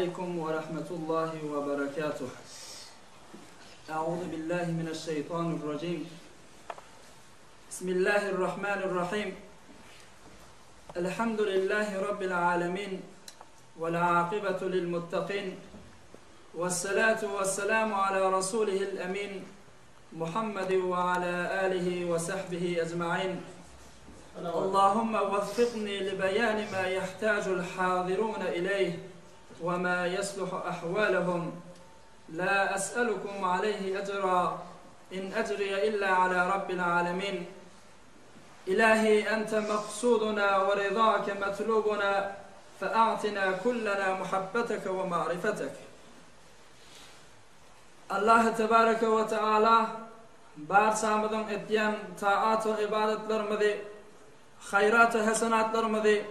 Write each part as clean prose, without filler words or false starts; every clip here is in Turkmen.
عليكم ورحمة الله وبركاته. أعوذ بالله من الشيطان الرجيم. بسم الله الرحمن الرحيم. الحمد لله رب العالمين والعاقبة للمتقين والصلاة والسلام على رسوله الأمين محمد وعلى آله وصحبه أجمعين. اللهم وفقني لبيان ما يحتاج الحاضرون إليه وما يصلح أحوالهم. لا أسألكم عليه أجرا إن أجري إلا على رب العالمين. إلهي أنت مقصودنا ورضاك مطلوبنا فأعطنا كلنا محبتك ومعرفتك. الله تبارك وتعالى barsamızın etdiyen taat ve ibadetlerimizi, hayrat ve hasenatlarımızı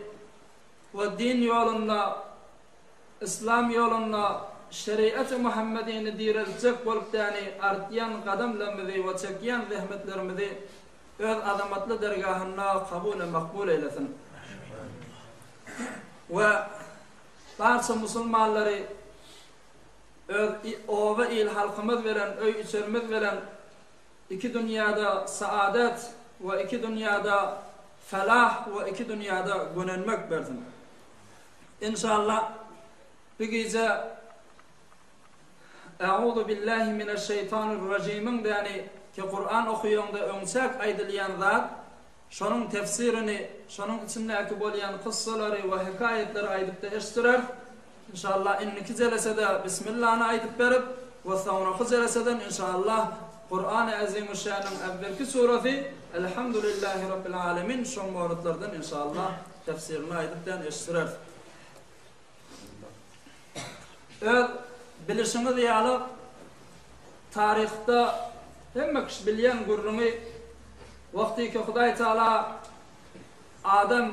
ve din yolunda, İslam yolunda, şeriat-ı Muhammediyeni dirilcek bolup yani artyan kadamlarımızı ve çekyen zahmetlerimizi öz azamatlı dergahına kabul ve makbul eylesin. Ve barsa Müslümanları öz ova il halkımız veren, öy içerimiz veren iki dünyada saadet ve iki dünyada felah ve iki dünyada gönenmek versin. İnşallah bir gece Eûzu billahi mineşşeytanirracîm'in yani ki Kur'an okuyanda önsek aydılayan zat şonun tefsirini, şonun içindeki bolyan kıssaları ve hikayetleri aydıp da eştirer. İnşallah inniki celesede Bismillah'ını aydıp verip ve sonra celeseden inşallah Kur'an-ı Azimüşşan'ın evvelki suresi Elhamdülillahi Rabbil Alemin son muharetlerden inşallah tefsirini aydıktan eştirer. Evet, bilişiniz yalı tarihte hem kişi bilyen gurrunu vakti ki Huday Teala Adem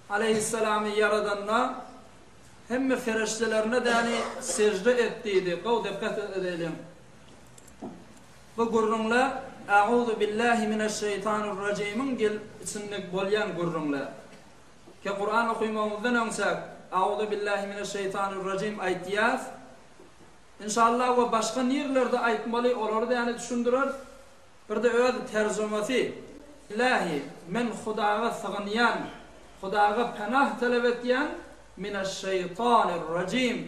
aleyhisselamı yaradanına hem feriştelerine de yani secde ettiydi. Kav dikkat edelim. Bu gurrunla Eûzu billahi mineşşeytanirracîm'in gel içindeki bolyan gurrunla ki Kur'an okuymamızdan önsek Eûzu billahi mineşşeytanirracîm aytiyaz İnşallah ve başka yerlerde aytmalı olur da yani düşündürür. Bir de öz tercümesi İlahi men Hudağa sığınyan Hudağa pənah talep etyen mineşşeytanirracîm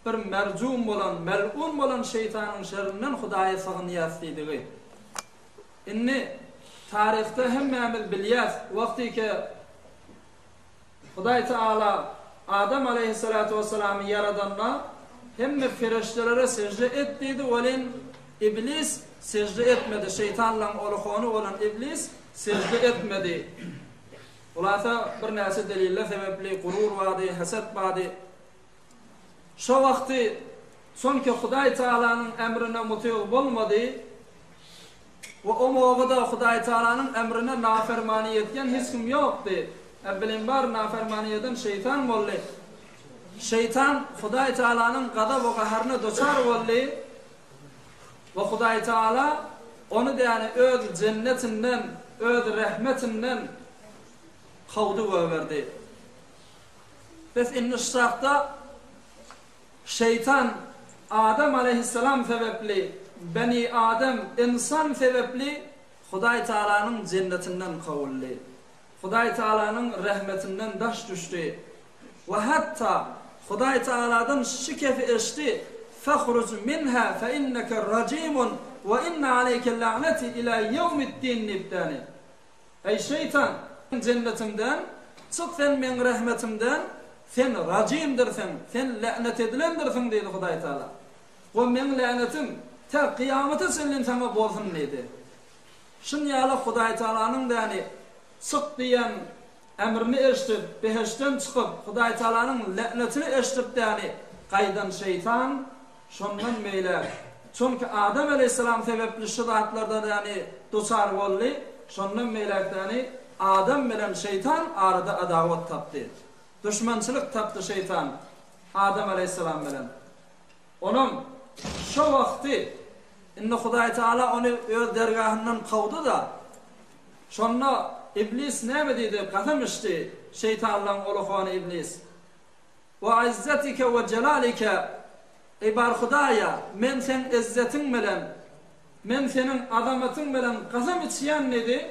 bir mercum olan, mel'un olan şeytanın şerrinden Hudaya sığınıyaz dediği. İnni tarihte hemmemiz bilyaz vakti ki Huday Teala Adem aleyhissalatu vesselam'ı yaradanına hem feriştelere secde ettiydi velin iblis secde etmedi. Şeytanla oluğunu olan iblis secde etmedi. Ulasa bir nasi delille sebepli gurur vadi, haset vadi. Şu vakti sonki Huday Teala'nın emrine mutiu olmadı ve o muvada Huday Teala'nın emrine nafermani etken hiç kim yoktu. Evvelin var nafermani eden şeytan molli. Şeytan Huday Teala'nın gadab ve kahrına doçar olli ve Huday Teala onu da yani öz cennetinden, öz rahmetinden kavdu ve verdi. Biz inniştahta şeytan Adem aleyhisselam sebepli, Beni Adem insan sebepli Huday Teala'nın cennetinden kavulli. Huday Teala'nın rahmetinden daş düştü. Ve hatta Huday Teala'dan şikefi eşti. فَخْرُجْ مِنْهَا فَاِنَّكَ رَجِيمٌ وَاِنَّ عَلَيْكَ اللَّعْنَةِ اِلَى يَوْمِ الدِّينِ nibdani. Ey şeytan cennetimden çık sen men rahmetimden sen racimdirsin, sen lanet edilendirsin dedi Huday Teala. O men lanetim ta kıyamete senin sana bolsun dedi. Şun yalı Huday Teala'nın da yani çık diyen emrini eşitip beheşten çıkıp Huday Teala'nın lanetini eşitip de yani kaydan şeytan şondan meyle. Çünkü Adem aleyhisselam sebepli şiddetlerden yani doçar oldu. Şondan meyle yani Adem bilen şeytan arada adavet taptı. Düşmançılık taptı şeytan Adem aleyhisselam bilen. Onun şu vakti inne Huday Teala onu öz dergahından kovdu da şonna iblis ne mi dedi? Kasam içti şeytanla oluğunu iblis. ve izzetike ve celalike ey bar Hudaya men sen izzetin bilen men senin azamatın bilen qasam içýän nedi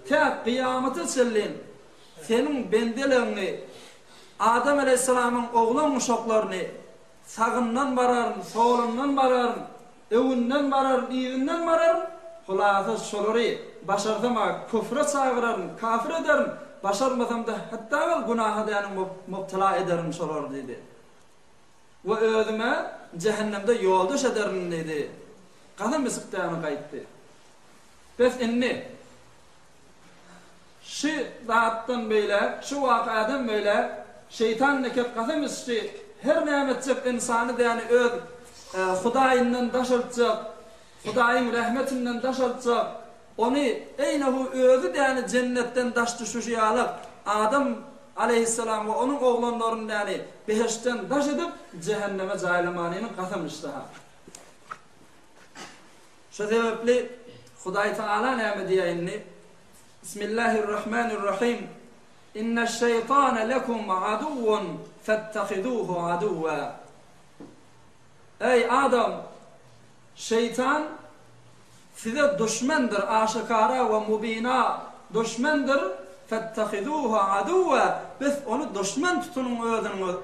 ta kıyamata çellin senin bendelerini Adam aleyhisselamın oğlan uşaklarını sağından bararın, solundan bararın, övünden bararın, iyinden bararın, hulasa şolary başardama küfre çağırarın, kafir ederin, başarmasam da hatta vel günaha da mubtala ederim şolar dedi. Ve özüme cehennemde yoldaş ederim dedi. Qasam misqtany qaytdı. Bes inni şu zatdan böyle, şu vakadan böyle şeytan neket qasam içti. Her nämetçek insanı da yani öz Hudaýyndan daşartjak, Hudaýyň rahmetinden daşartjak. Onu eynehu özü de yani cennetten daş düşüşü alıp Adam aleyhisselam ve onun oğlanlarını yani beheşten daş edip cehenneme caylamanının qasam içti. Şu sebepli Hudaý Taala näme diýenni? Bismillahirrahmanirrahim. İnne'ş-şeytane lekum aduvvun fettehiduhu aduwwa. Ey Adam, şeytan size düşmandır, aşikara ve mubina düşmandır. Fettehiduhu aduwwa. Biz onu düşman tutunun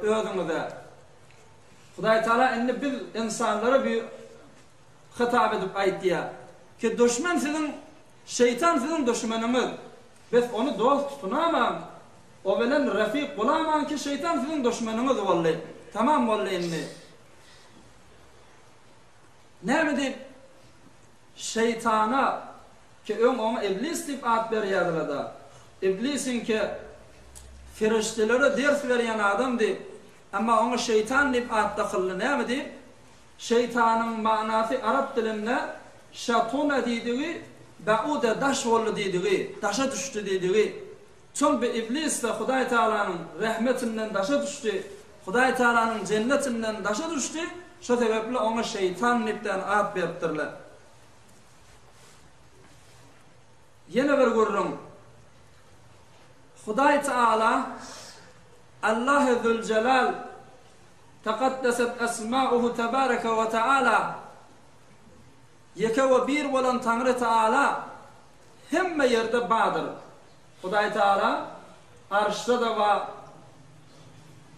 özüňize. Hudaý Taala indi biz insanlara bir hitap edip aýtdy ki düşman sizin, şeytan sizin düşmanınız. Biz onu dost tutunamam. O bilen rafik bulamam ki şeytan sizin düşmanınız vallahi. Tamam vallahi inni. Näme dip şeytana ki ona iblis dip ad berýärler da. İblisin ki feriştelere ders berýän adam dip. Ama ona şeytan dip ad takıllı. Näme dip? Şeytanın manasy Arap dilinde şatuna diýdigi, ba'uda daş boldy diýdigi, daşa düştü diýdigi. Çünkü iblis de Hudaý Taalanyň rahmetinden daşa düştü. Hudaý Taalanyň cennetinden daşa düştü. Şu sebeple ona şeytan nipden ad beripdirler. Yine bir görürüm. Hudaý Taala Allah Zülcelal tekaddeset esma'uhu tebareke ve teala yeke ve bir bolan Tanrı Taala hemme yerde badır. Hudaý Taala arşda da var,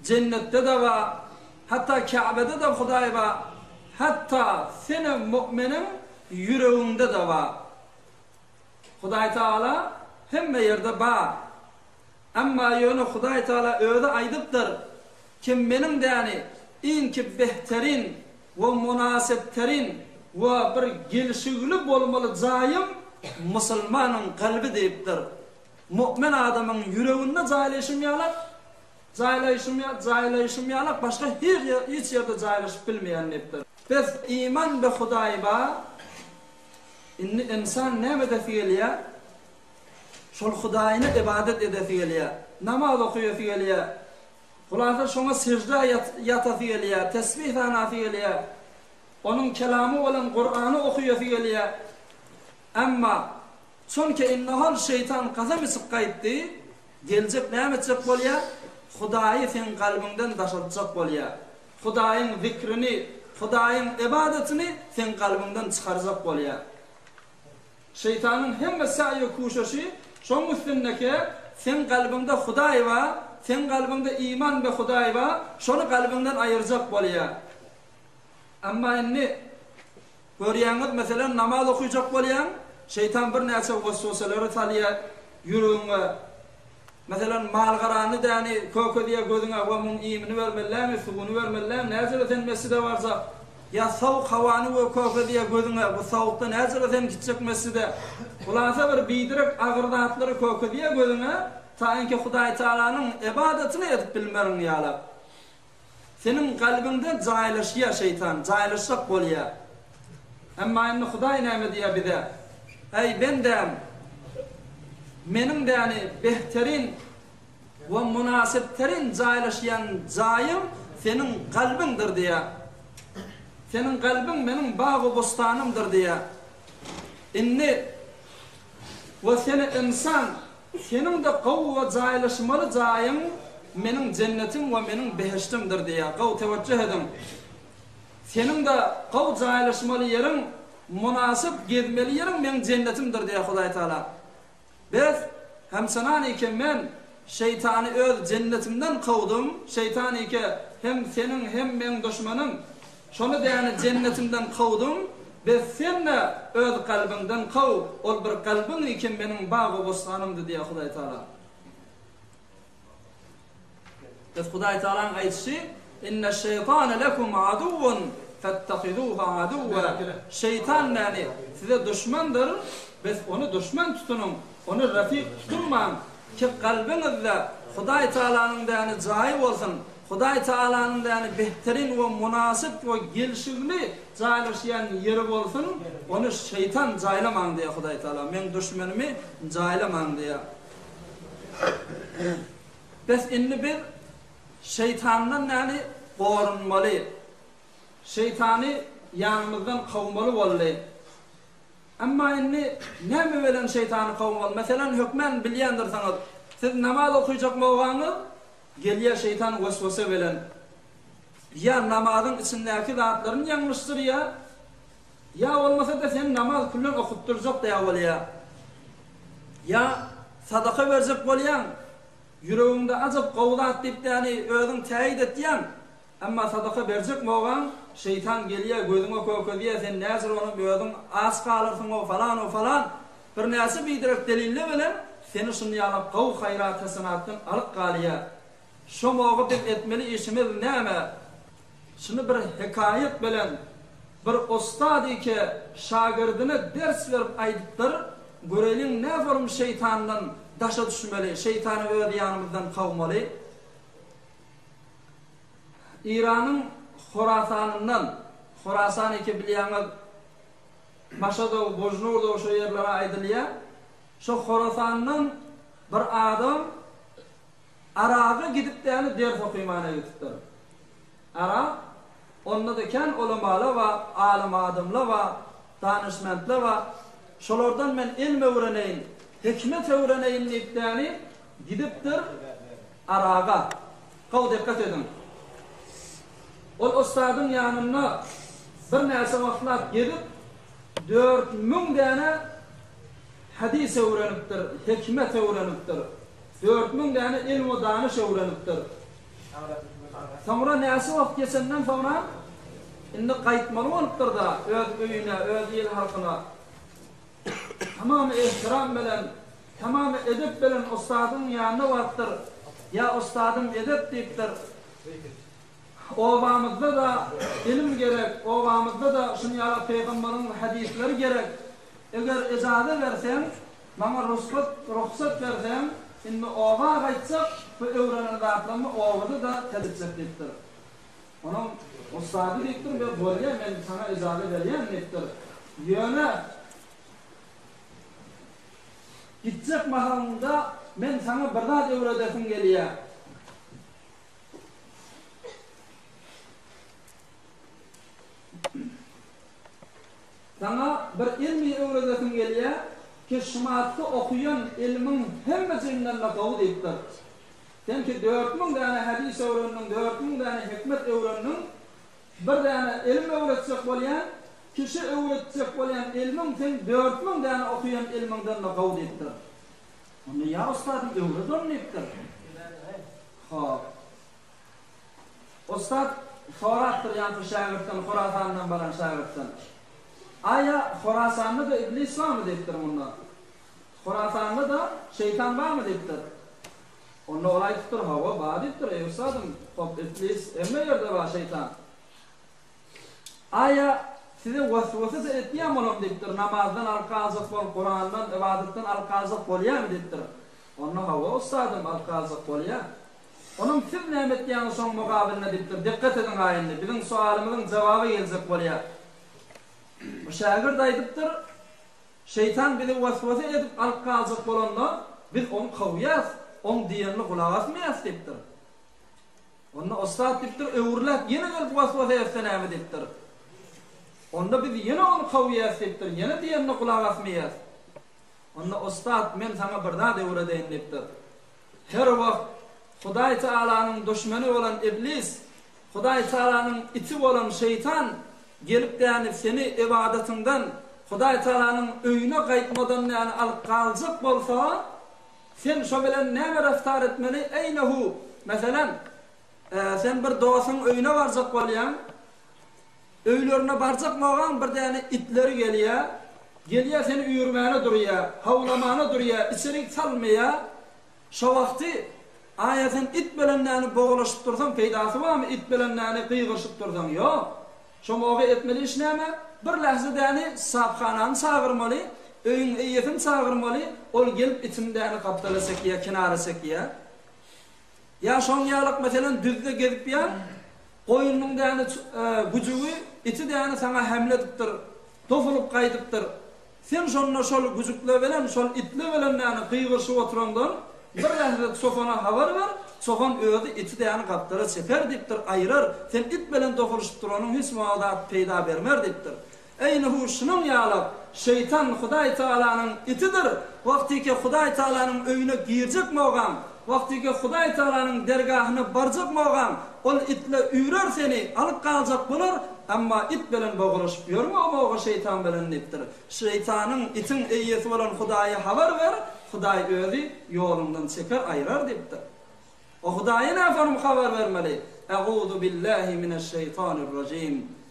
cennette de var, hatta Ka'bede de Hudaý var, hatta senin müminin yüreğinde de var. Hudaý Taala hemme yerde var. Amma yönü Hudaý Taala öde aýdypdyr. Kim menin de yani inki behterin ve münasipterin ve bir gelişigli bolmaly jaýym musulmanyň kalbi diýipdir. Mümin adamın yüreğinde zaylaşımyalak başka hiç yerde zaylaşıp bilmeyen neptir. Biz iman be Hudaý ba insan näme edýär? Şol Hudaýyna ibadet edýär. Namaz okuýar. Hulasa şoňa secde ýataýar, tesbih anaýar. Onun kelamı olan Kur'an'ı okuýar. Amma çünkü innahal şeytan qasam içip gaýtdy, geljek näme etjek bolýar? Hudaýy sen kalbinden daşatjak bolýar. Hudaýyň zikrini, Hudaýyň ibadetini sen kalbinden çykarjak bolýar. Şeytanyň hemme saýy kuşaşy şoň üstündeki sen kalbinde Hudaý ba, sen kalbinde iman be Hudaý ba, şonu kalbinden aýyrjak bolýar. Amma inni görýäňiz meselem namaz okuyjak bolýan, şeytan bir näçe waswasalary talýar yüreğiňe. Meselem malgarany däni köke diýe gözüňe we muň iýmini bermellämi, suwuny bermellämi, näzir sen mesjide barsa, ya sawk hawany we köke diýe gözüňe, bu sawkda näzir sen gitjek mesjide. Ulasa bir bidirek agyrdatlary köke diýe gözüňe, taýinki Hudaý Taalanyň ibadetini edip bilmeriň ýalap. Senin kalbinde jaýlaşýar şeytan, jaýlaşak bolýar. Amma indi Hudaý näme diýär bize? Ey bendem, menin de yani behterin ve münasipterin jaýlaşýan jaýym senin kalbindir diýär. Senin kalbin menin bagy bostanymdyr diýär. Inni ve seni insan, senin de gowwa jaýlaşmaly jaýyň menin cennetim ve menin behiştimdir diye qav teveccüh edin. Senin de qav jaylaşmaly yerin, münasip gezmeli yerin menin cennetimdir diye Hudaý Taala. Biz hem sanan iken men şeytanı öz cennetimden qawdum, şeytan ike hem senin hem menin düşmanım. Şonu diýeni cennetimden qawdum. Biz senle öz kalbinden qaw, ol bir kalbin iken menin bağı bostanımdı diye Hudaý Taala. Biz Hudaý Taala'nın aýdyşy: "İnne şeytane lekum aduwwun fettehiduhu aduwwa." Şeytan yani size düşmandır. Biz onu düşman tutunun, onu rafik tutunman ki kalbinizde Hudaý Taala'nın yani jaýy bolsun. Hudaý Taala'nın yani behterin ve münasip ve gelişigli jaýlaşýan yeri bolsun. Onu şeytan jaýlamaň diye Hudaý Taala. Men düşmenimi jaýlamaň diye. Biz inni bir şeytandan yani korunmalı. Şeytanı yanımızdan qawmaly bolly. Amma inni näme bilen şeytanı qawmaly? Meselem hükmen bilýändirsiňiz. Siz namaz okuyacak bolgaňyz, gelýär şeytan waswasa bilen. Ya namazyň içindäki zatlaryň ýangyşdyr ya bolmasa da sen namaz kullan okutturjak diýe bolýar. Ya sadaka berjek bolýan, yüreğinde azap qawlat diýip yani özüň täýid etýän, amma sadaka berjek bolgan şeytan gelýär gözüňe kökediýär, sen näzir onu özüň as galyrsyň o falan bir näse bidirek delille bilen seni şunu ýalyp qaw haýrat hasanatdan alyp galýar. Şo moga dip etmeli işimiz näme? Şunu bir hikayet bilen bir ustad ike şagirdine ders berip aýdypdyr, görelim ne form şeytandan daşa düşmeli, şeytanı öz yanımızdan qawmaly. İran'ın Horasan ike bilýäňiz, Maşada, Bojnurda o yerlere aýdylýar. Şo Horasanyň bir adam Araga gidip yani ders okuyman'a gitipdir. Ara onda da ken ulamalar we alim adamlar we danışmantlar we şolardan men ilm öwreneýin, hikmet öwreneýin diýip yani gidipdir Araga. Qaw dikkat edin. Ol ustadyň ýanyna bir näse wagtlar gidip 4000 däne hadis öwrenipdir, hikmet öwrenipdir. 4000 däne ilm we danyş öwrenipdir. Sonra näse wagt geçenden sonra indi gaýtmaly bolupdyr da öz öýüne, öz ýel halkyna tamam ihtiram bilen, tamam edep bilen ustadyň ýanyna bardyr. Ya ustadym edep diýipdir. Obamızda da ilim gerek, obamızda da şunu ýaly peýgamberiň hadisleri gerek. Eger ijazat bersen, bana ruhsat bersen, şimdi oba gaýtsak, bu öwrenen zatlarmy obada da tedbir etdir. Onun ustady diýipdir, "Ben bolýar, men sana ijazat berýän" diýipdir. Ýöne gitjek mahalynda men sana bir zat öwredesim gelýär. Sana bir ilmi öwredesim gelýär ki şumatda okuyan ilmin hemmesinden laqaw diýipdir. Sen ki 4000 däne hadis öwrendiň, 4000 däne hikmet öwrendiň, bir däne ilm öwretsek bolýan, kişi öwretsek bolýan ilmiň sen 4000 däne okuyan ilmiňden laqaw diýipdir. Onu ya ustady öwredin diýipdir. Hop. Ustad soratdyr ýa-ni şagirdden, Horasandan baran şagirdden. Aya Horasan'da da iblis var mı deyiptir onda? Horasan'da da şeytan var mı deyiptir? Onda olay tuttur, hava bağ deyiptir. Ey ustadım, hop iblis emme yerde var şeytan. Aya size vasvasız etmeyem olam deyiptir. Namazdan alkazık bol, Kur'an'dan, ibadetten alkazık bolýar mı deyiptir? Onda hava ustadım alkazık bolýar. Onun siz nämet ýany soň mugabiline deyiptir. Dikkat edin aýyndy. Bizim sualymyzyň jawaby geljek bolýar. Bu şagird aýdypdyr, şeytan bizi waswasa edip alyp galjak bolanda biz onu qawýas, on diýenini gulak asmaýas diýipdir. Onda ustad diýipdir, öwürläp ýene gelip waswasa etsen näme diýipdir. Onda biz ýene onu qawýas diýipdir, ýene diýenini gulak asmaýas. Onda ustad men sana bir zat öwredeýin diýipdir. Her wagt Hudaý Taalanyň düşmeni bolan iblis, Hudaý Taalanyň iti bolan şeytan gelip däni seni ibadetinden Hudaý Taalanyň öýüne gaýtmadan ýani alyp galjak bolsa, sen şo bilen näme raftar etmeli? Eynehu. Meselem, sen bir dosyň öýüne barjak bolýan, öýlerine barjak bolgan bir däne itleri gelýär. Gelýär seni üýürmäne durýar, hawlamana durýar, içerik salmaýar. Şo wagty aýatyn it bilen näme boğulaşyp dursan, peýdasy barmy? It bilen näme gıýgyşyp dursan, ýok. Şo moga etmeli iş näme? Bir lahza däne saphanany çağırmaly, öýüň eýetin çağırmaly, ol gelip itimdäni gapdalasak ýa kinarasak ýa. Ya şoň ýalyk meselen düzde gezip ýa, goýunyň däne güjügi iti däne sana hamle edipdir, tofulup gaýdypdyr. Sen şonda şol güjükle bilen, şol itle bilen näme gıýgyşyp oturandan bir lahza sofana habar ber, sofan öýdi iti däne gapdala çeker dipdir, aýrar. Sen it bilen tofuluşyp duranyň hiç mağdat peýda bermer dipdir. Eynehu şunun ýalyk şeytan Hudaý Taalanyň itidir. Wagtyki Hudaý Taalanyň öýüne girjek bolgan, wagtyki Hudaý Taalanyň dergahyna barjak bolgan, ol itle üýrer seni, alyp galjak bolar, amma it bilen boğulaşyp ýörme, o şeytan bilen nipdir. Şeytanyň itin eýesi bolan Hudaýa habar ber, Hudaý özi ýolundan çeker, aýrar dipdir. O Hudaýa näme habar bermeli? Euzu billahi mineşşeytanirracim.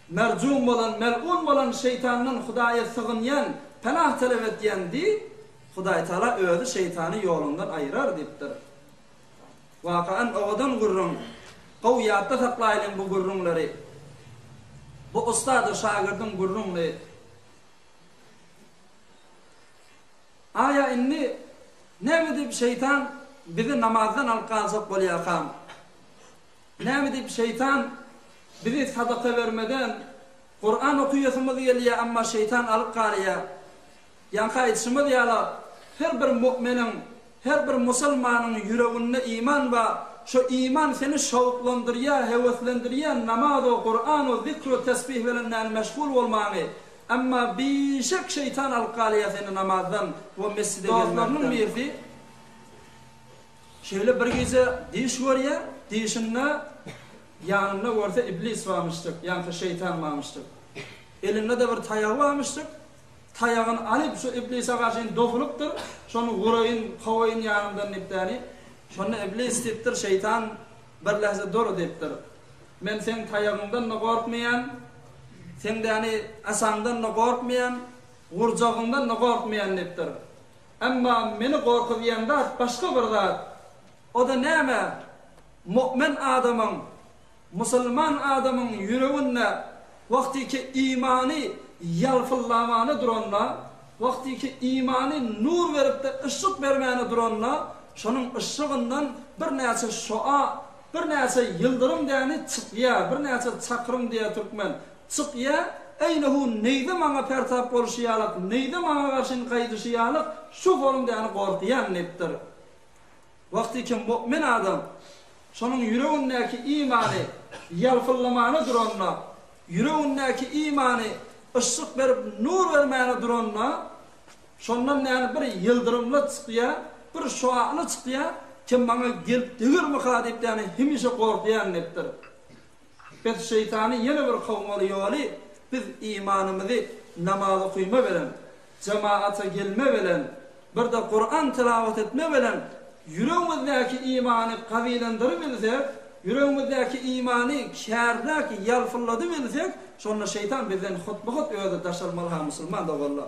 Mercum bolan, mel'un bolan şeytanyň Hudaýa sığynýan, panah talap etýändi, Hudaý Taala özi şeytany ýolundan aýrar dipdir. Waqan owadan gurrun, gowýatda saklaýlan bu gurrunlary. Bu ustad şagirdiň gurrunly. Aya inni näme dip şeytan bizi namazdan alqazak bolýar. Näme dip şeytan bizi sadaka vermeden Kur'an okuýasymyz gelýär, amma şeytan alyp galýar. Ýa-ni aýtşymyz ýala her bir müminiň, her bir musulmanyň ýüreginde iman bar. Şo iman seni şawklandyrýar, heweslendirýär, namaz we Kur'an we zikr we tesbih bilen meşgul bolmagy. Amma bişek şeytan alyp galýar seni namazdan we mescide gelmekden. Birdi. Şeýle bir gece diş görýär, dişinde yanında görse iblis varmıştık, yani şeytan varmıştık. Elinde de bir tayağı varmıştık. Tayağını alıp şu iblise karşı dofulupdur. Şonu vurayın, kovayın yanından niptani. Şonu iblis diptir, şeytan bir lahza doğru diptir. Men sen tayağından da korkmayan, sen de yani asandan da korkmayan, vuracağından da korkmayan niptir. Ama meni korkuyan da başka bir zat. O da näme? Mümin adamın, musulman adamın yüreğinde vaktiki imani yalfıllamany duranla, vaktiki imani nur verip de ışık vermeni duranla, şonun ışığından bir näçe şoa, bir näçe yıldırım däni çykýar, bir näçe çakırım diye türkmen çykýar. Eynehu neýde maňa pertap bolşýarlyk, neýde maňa garşy gaýdyşýarlyk, şu forumdan gorkýan nepdir. Vaktiki mümin adam şonun yüreğindeki imani yalfıllamany duranla, yüreğindeki imani ışık verip nur vermeni duranla, şondan näme bir yıldırımla çykýar, bir şoaly çykýar, kim maňa gelip degirmi hadip däni hemişe gorkýan nepdir. Biz şeytany ýene bir kowmaly ýoly, biz imanymyzy namaz okuyma bilen, cemaata gelme bilen, bir de Kur'an tilawat etme bilen yüreğimizdeki imanı kavilendirip yüreğimizdeki imanı kârdak yalfılladı bilsek, sonra şeytan bizden hutbahut öýde taşalmaly ha musulman da wallah.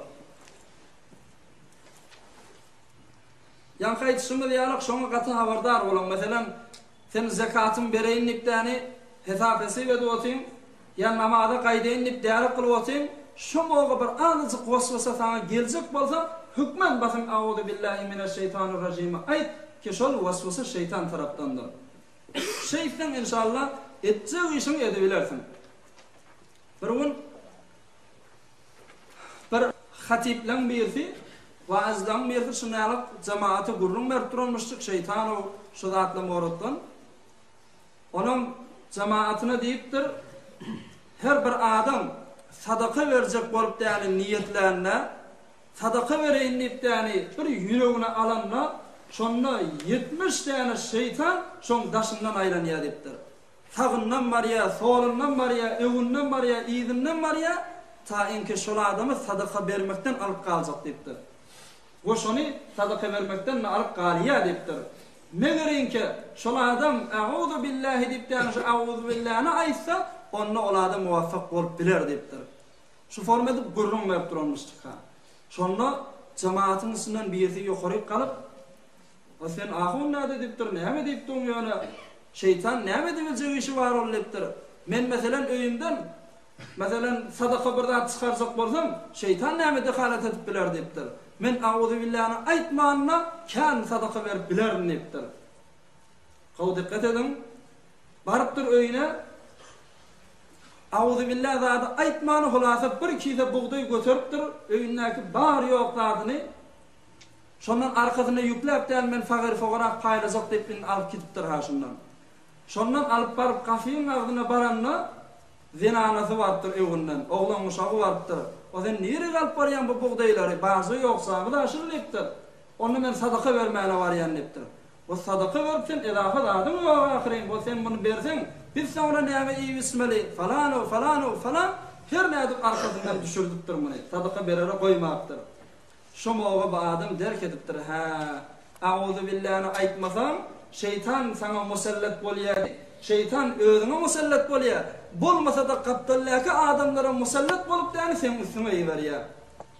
Ýa-ni aýtşymyz ýalyk şoňa gaty habardar bolan. Meselem sen zakatyn bereýin nipdäni hesap edip edýän, ýa namaza gaýdaýyn nipdäri kılıp şu moga bir anyjyk waswasa sana geljek bolsa, hükmen basın auzu billahi mineşşeytanirracim. Aýt ki şol waswasa şeytan tarapdandır. Şeytan inşallah etjek işini edebilersin. Bir gün bir hatiplen birisi vaazdan birisi şunalyk cemaate gurrun berip duranmışdyk, şeytan o şu zatla moratdan. Onun cemaatine diýipdir, her bir adam sadaka verecek bolup däni niýetlerine, sadaka bereýin diýip däni bir yüreğine alanla şonda 70 tane şeytan şon daşından ayrılıyor depdir. Sağından barya, solundan barya, öwünden barya, izinden barya ta enke şol adamı sadaka bermekten alıp kalacak depdir. O şonu sadaka vermekten alıp galiya depdir. Megerинki şol adam "Euzu billahi" dipden şu "Euzu billah'na aytsa onu ol adam muvaffak bolup biler depdir. Şu formada gurrun verip durmuştuk ha. Şonda cemaatın içinden birisi yukarı kalıp "O sen ahun nade depdir, näme depdiň ýöne? Şeytan näme diýecek işi bar ol" depdir. Men meselen öýümden meselen sadaka bir zat çykarsak bolsam, şeytan näme dehalat edip biler depdir. Men "Euzu billah'na aytmanna kan sadaka berip bilerim" depdir. Gaw dikkat edin. Barıpdyr öýüne "Euzu billahi" zady aytmany hulasa bir kide buğday götürüpdir, öýündäki bar ýok zadyny şondan arkasyna ýükläp däl men fagir fogarak paýlazak dep men alyp gidipdir ha şondan. Şondan alyp baryp kafyň agdyna baranna zinanasy bardyr öwünden, oglan uşagy bardyr. O sen nire alyp barýan bu buğdaýlary? Bazy ýoksa, bu da şulypdyr. Onu men sadaka bermäne barýan depdir. Bu sadaka bersen edafa dadym ýok ahyryň, bu sen bunu bersen biz sonra näme iyi bismeli falan her nädip arkasından düşürdüpdir muny. Sadaka berere goýmapdyr. Şomoga bu adam derk edipdir. Ha, "Euzu billahi" aytmasam şeytan sana musallat bolýar. Şeytan özüne musallat bolýar. Bolmasa da kapdallaki adamlara musallat bolup däni sen üstüne ýeberýär.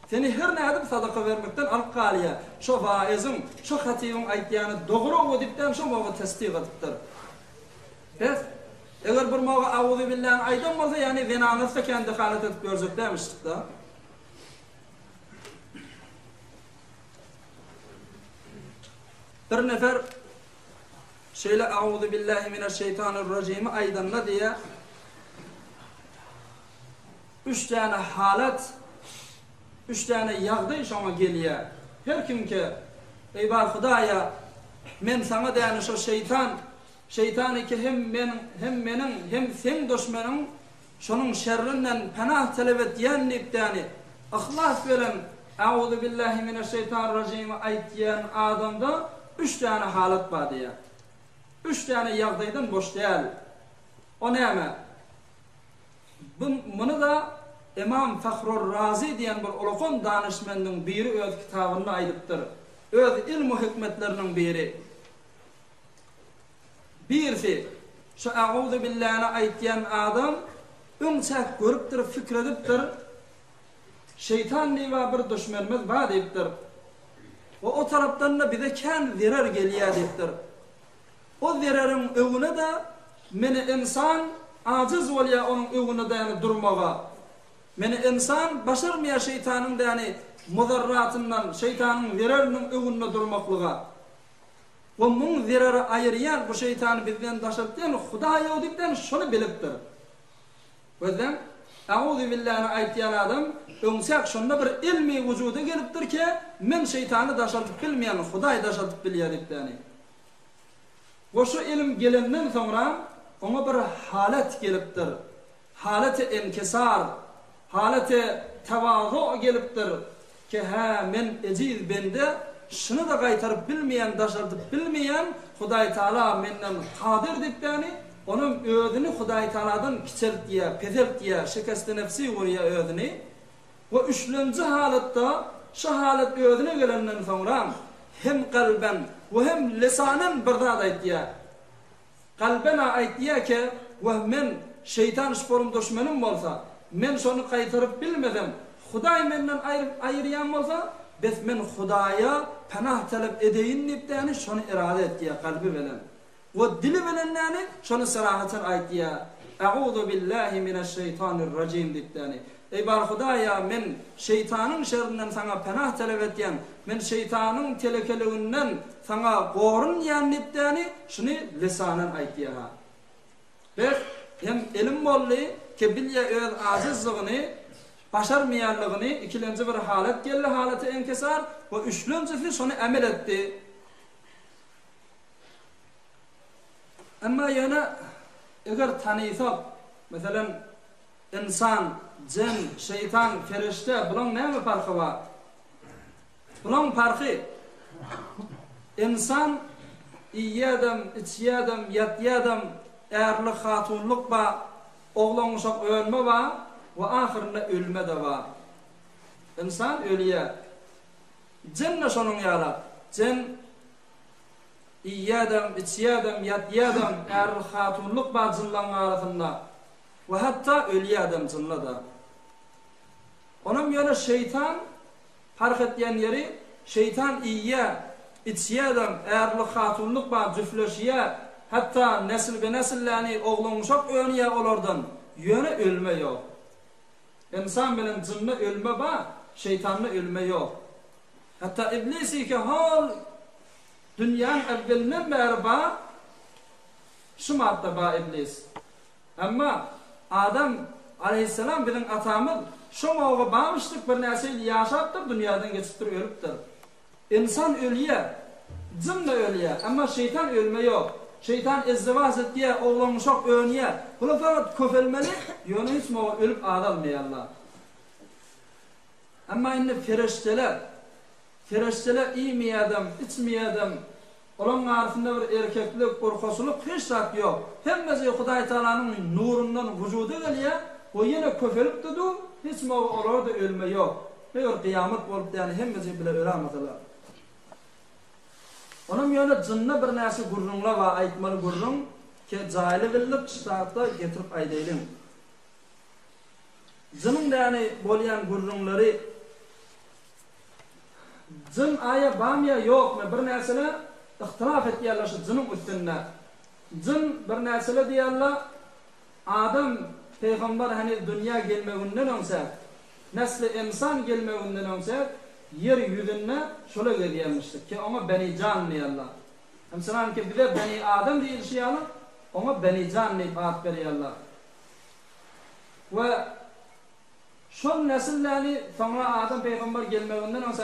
Seni her nädip sadaka vermekden alyp galýar. Şo vaizim, şo hatiýyň aýtýany dogry o dipden şomoga tasdik edipdir. Bes eger bir moga "Euzu billahi" aýdan bolsa, ýani zinanasy kendi halat edip görjek demişdik da. Bir nefer şeýle "Euzu billahi mineşşeytanirracim" aýdanla diye 3 tane halat, 3 tane ýagdaý şoňa gelýär. Her kimki "Ey bar Hudaýa, men sana däni şo şeytan iki hem meniň hem sen düşmeniň şonuň şerrinden panah talep etýän nipdäni ihlas bilen "Euzu billahi mineşşeytanirracim" aýtýan adamda 3 tane halat bar diýär. 3 tane ýagdaýdan boş däl. O näme? Bunu da İmam Fakhrur Razi diýen bir ulukon danışmandyň biri öz kitabynda aýdypdyr. Öz ilmi hikmetleriniň biri. Birisi, şu "Euzu billahi" aýtýan adam öňçäk görüpdir, fikir edipdir. Şeytan diýip bir düşmanymyz bar diýipdir. O tarapdan da bize kan zirar gelýär diýipdir. O ziraryň öwüne de meni insan aciz bolýar onun öwüne de durmaga. Meni insan başarmaýar şeytanyň däni muzarratyndan, şeytanyň zirarynyň öwünde durmaklyga. O muň zirary aýyrýan bu şeytany bizden daşatdan Hudaý öwdükden şonu bilipdir. Özden "Euzu billahi" aýtýan adam öňçäk şonda bir ilmi wujuda gelipdir ki men şeytany daşatyp bilmeýän Hudaý daşatyp bilýär diýipdi. O şu ilim gelenden sonra ona bir halat gelipdir. Halati inkisar, halati tevazu gelipdir ki ha men eziz bende şunu da gaýtaryp bilmeýän, daşatyp bilmeýän Hudaý Taala menden qadir diýipdi. Onun özünü Hudaý Taala'dan kiçeltýär, pezeltýär, şekesti nefsi görýär özüni. O üçüncü halatda şu halat özüne gelenden sonra hem kalben ve hem lisanen bir zat aýtýär. Kalbena aýtýär ki, "Wa men şeytan şorum düşmenim bolsa, men şonu gaýtaryp bilmedem. Hudaý menden aýyrýan bolsa, biz men Hudaýa panah talep edeýin" diýipdi, şonu irade etýär kalbi bilen. O dili bilen näni şonu sarahaten aýtýär. "Euzu billahi mineşşeytanirracim" diýipdi. Ey bar Hudaýa, men şeytanyň şerrinden sana panah talep etýän, men şeytanyň telekeliginden sana gorunýan diýipdi, şunu lisanan aýtýar. Biz hem ilim bolly ki bilýär öz azizligini, başarmaýanlygyny, ikilenji bir halat geldi, halaty enkisar, we üçlenjisi şonu amel etdi. Amma ýana eger tanysak, meselem insan, jin, şeytan, ferişte, bulan näme farky bar? Bulan farky insan iyi adam, içi adam, yatı adam, erli hatunluk ba, oğlan uşak ölme ba, ve ahirinde ölme de ba. İnsan ölüye. Cenne şonun yara. Cin iyi adam, içi adam, yatı adam, erli hatunluk ba cinlan arasında. Ve hatta ölüye adam cinla da. Onun yönü şeytan fark ettiğin yeri, şeytan iyiye, içi adam, erli hatunluk ba cüfleşiye, hatta nesil ve nesillerini oğlun uşak önüye olurdan yönü ölme yok. İnsan bilen cinni ölme ba, şeytanlı ölme yok. Hatta iblisi ki hal dünyanın evvelinden beri ba, şu madde ba iblis. Ama Adam aleyhisselam bilen atamız şu mavga bağmıştık bir nesil yaşaptır, dünyadan geçiptir, ölüptür. İnsan ölüye, cinni ölüye, ama şeytan ölme yok. Şeytan izdivaz ettiye, oğlan uşak önüye, bula fakat köfelmeli, yönü hiç mavga ölüp ağralmayarlar. Ama indi ferişteler iyi mi adam, iç mi adam, onun arasında bir erkeklik, korkusuluk hiç zat yok. Hemmesi Huday Teala'nın nurundan vücudu geliyor, o yine köfelip dudu, hiç mavga olur da ölme yok. Ve kıyamet olup yani hemmesi bile ölemezler. Onun yönü cinne bir nesi gurrunla ve aytmalı gurrun ki cahili bilip çıkartta getirip aydaydım. Cinin de yani bolayan gurrunları cin aya bamya yok mu? Bir nesine ihtilaf ettiyorlar şu cinin üstünde. Cin bir nesile diyorlar Adam peygamber hani dünya gelmeğinden önce nesli insan gelmeğinden önce yer yüzüne şöyle geliyormuştu ki ona Beni Can diyorlar. Mesela ki bir de Beni Adam diye ilişiyorlar, ona Beni Can diye ad veriyorlar. Ve şu nesillerini sonra Adam peygamber gelmeğinden önce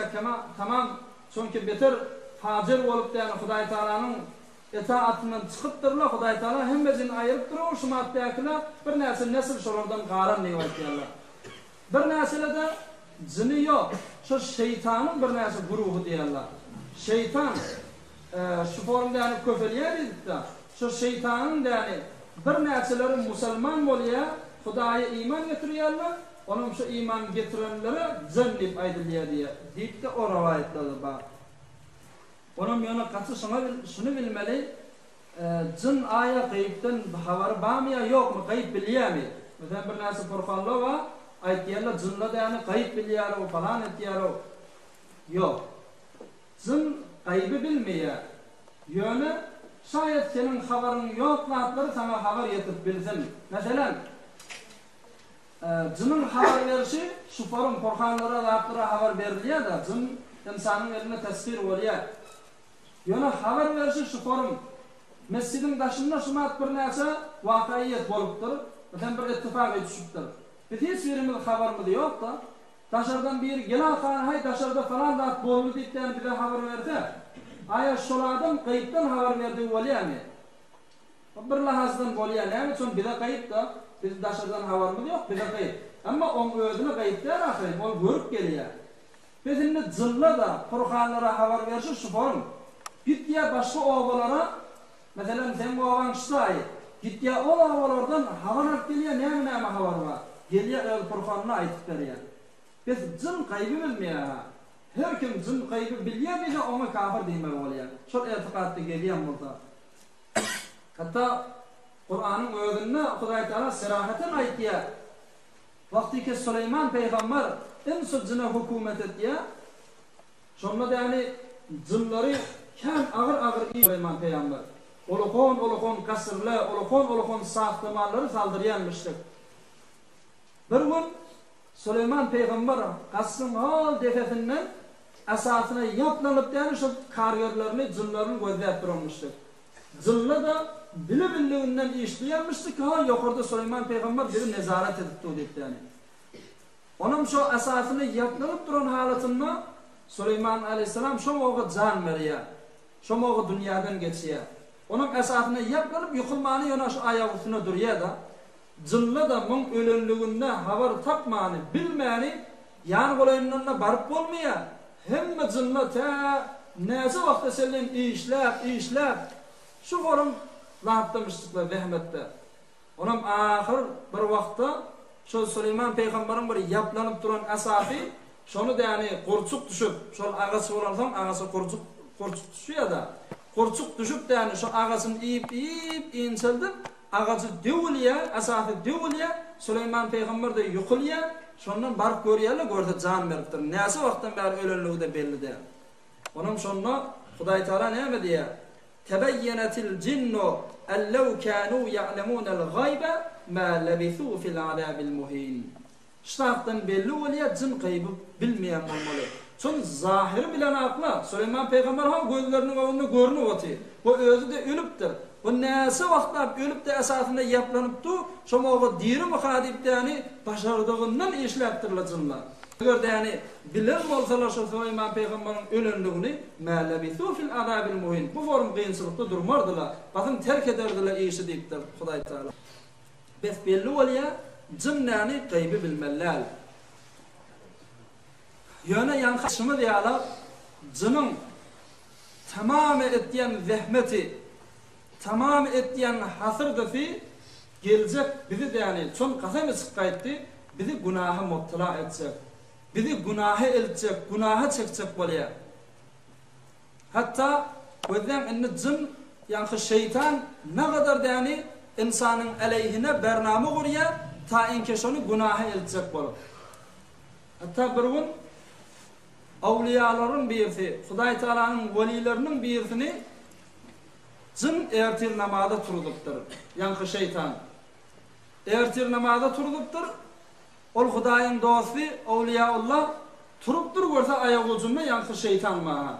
tamam çünkü bitir facir olup da yani Huday Teala'nın itaatından çıkıptırlar, Huday Teala hemmezini ayırıp durur, şu maddeyakiler bir nesil şuradan qaran diye diyorlar. Bir nesile de cini yok. Şu şeytanın bir nesil grubu diyorlar. Şeytan şu formda yani köfeliye dedik de şu şeytanın yani bir nesilleri Müslüman oluyor, Hudaya iman getiriyorlar. Onun şu iman getirenlere cin deyip aydılıyor diye. Deyip de o rivayetleri var. Onun yönü katı şunu bilmeli, cin aya gayipten haber var mı ya yok mu? Gayip biliyor mu? Mesela bir nesil korkanlı var. Ayetlerle cinle de yani gayb biliyor o falan ettiyor o. Yok. Cin gaybı bilmiyor. Yönü şayet senin haberin yok zatları sana haber yetip bilsin. Mesela cinin haber verişi şu forum korkanlara zatlara haber veriliyor da cin insanın eline tesbir oluyor. Yönü haber verişi şu forum mescidin taşında şumat bir neyse vakayiyet boluptur. Mesela bir ittifak düşüptür. Biz hiç birimiz haberimiz yok da taşardan bir gelen kan hay taşarda falan da bollu deyipten bir de haber verdi. Aya şoladan kayıptan haber verdi oluyor mu? Bir lahazdan oluyor yani çünkü bir de kayıp da biz taşardan haberimiz yok bir de kayıp. Ama onun özünü kayıptan akayıp o görüp geliyor. Biz şimdi zilla da korkanlara haber verişi şu form. Git ya başka oğullara mesela sen bu oğlan çıtayı git ya o oğullardan haber alıp geliyor ne haber var? Geliyor el Kur'an'ına ayetler ya. Biz cin kaybı bilmiyor. Her kim cin kaybı biliyor bize ona kafir demek oluyor. Çok etiqatlı geliyor burada. Hatta Kur'an'ın özünde Huday Teala serahaten ayetiyor. Vakti ki Süleyman peygamber insu cine hükümet ediyor. Sonra da yani cinleri hem ağır iyi Süleyman peygamber. Olukon kasırlı, olukon sahtımarları saldırıyanmıştık. Bir gün Süleyman peygamber kasrın al defetinden esasına yaplanıp yani şu kargörlerini, cinlerini gözleyip durmuştu. Cinle de bildiğinden işleyenmişti ki yukarıda Süleyman peygamber bir nezaret edip deyip yani. Onun şu esasını yaplanıp duran halatında Süleyman aleyhisselam şu moğu can veriyor. Şu moğu dünyadan geçiyor. Onun esasını yaplanıp yıkılmanı yana şu ayağı üstüne duruyor da cinle de bunun ölünlüğünde haber tapmanı, bilmeyeni, yan kolayından da barıp olmuyor. Hem cinle te näze wagtda senden işläp şu forum lahatdamışlıkla vehmette. Onam ahir bir wagtda şu Süleyman peýgamberiň bir ýaplanyp duran asafy şonu da ýani gorçuk düşüp şol agasy bolalsam agasy gorçuk düşýär da gorçuk düşüp da ýani şu agasyny iýip inçildip agasy döwülýär asafy döwülýär Süleyman peýgamber de ýokylýar şondan barıp görýärler görse jan beripdir näse wagtdan bäri ölenligi de belli. Onam şonda Hudaý Taala näme diýär? Tebayyenatil jinnu allaw kanu ya'lamunal gayba ma labithu fil azabil muhin. Şartdan belli bolýar jin gaýby bilmeýän bolmaly. Şol zahiri bilen akla Süleyman peýgamber ham gözleriniň önünde görnüp otyr. Bu özü de ölüpdir. Bu näse wagtda ölüp de esasında ýaplanypdy, şomoga diri muhadip yani başardygyndan işläpdirler jinlar. Eger yani bilen bolsalar şu Süleyman peýgamberiň ölenligini malabithu fil azabil muhin. Bu form gynçylykda durmardylar. Batyn terk ederdiler işi diýipdir Hudaý Taala. Bes belli bolýar jinnany gaýby bilmeller. Ýöne ýankyşymy diýýärler. Jinin tamam etdiýän zähmeti, tamam etdiýän hasyrdyfy geljek bizi yani çon kasamy çykýardy, bizi gunaha mubtala etsek. Bizi gunaha elçek, gunaha çekçek bolýar. Hatta özlem indi jin ýa-ni şeytan nägadar yani insanyň aleyhine bername gurýar, taýinki şonu gunaha elçek bolýar. Hatta bir gün awliyalaryň birisi, Hudaý Taalanyň welileriniň birisini jin ertir namazda turudypdyr. Ýa-ni şeytan ertir namazda turudypdyr. Ol Hudaýyň dosty, awliyaullah turupdyr görse aýagy ucunda ýa-ni şeytan ma.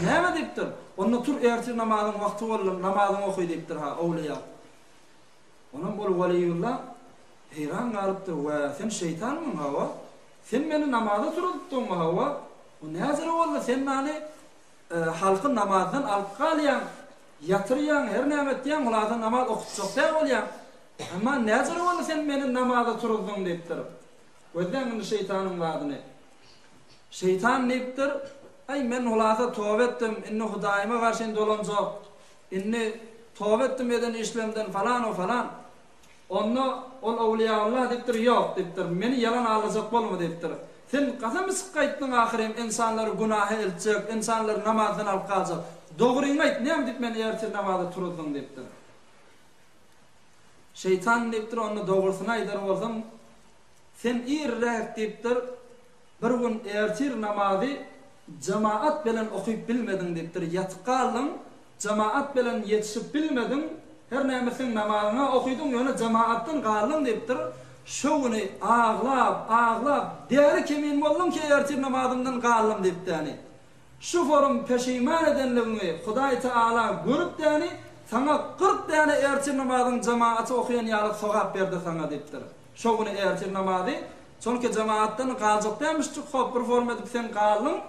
Näme diýipdir? Onda tur ertir namazyň wagty bolan namazyny okuy diýipdir ha awliya. Onam bol waliyullah heyran galypdyr we sen şeytanmyň hawa? Sen meni namazda turudypdyň hawa? O näzir boldy sen meni halkyň namazdan alyp galýan, ýatyrýan, her näme etýän, ulardan namaz okutjak däl bolýan. Ama näzir boldy sen meni namazda turuddyň diýipdir. Özden şeytanyň wadyny. Şeytan diýipdir, ay men ulasa tövbe etdim, inni Hudaýyma garşy dolanjak. Inni tövbe etdim eden işlemden falan o falan. Onda ol awliyaullah diýipdir, ýok diýipdir. Meni yalan alajak bolma diýipdir. Sen gasam sıkaytdyň ahirem insanlar gunaha elçek, insanlar namazdan alyp galjak. Dogryňy aýt, näme diýip men ertir namazda turuddyň diýipdir. Şeytan diýipdir, onda dogrusyny aýdar bolsam, sen irrek diýipdir, bir gün ertir namazy jamaat bilen okuyup bilmedin diýipdir. Ýatyp galyň, jamaat bilen ýetişip bilmedin, her näme namazyna okuýdyň, ýöne jamaatdan galyň diýipdir. Şowny ağlap, däri kemin boldum ki ertir namazymdan galyň diýipdir ýani. Şu forum peşiman edenligini Hudaý Taala görüp ýani sana 40 tane ertir namazyň jamaaty okuyan ýalyk sogap berdi sana diýipdir. Şowny ertir namazy, çünki jamaatdan galjak demişdik, hop bir form edip sen galyň,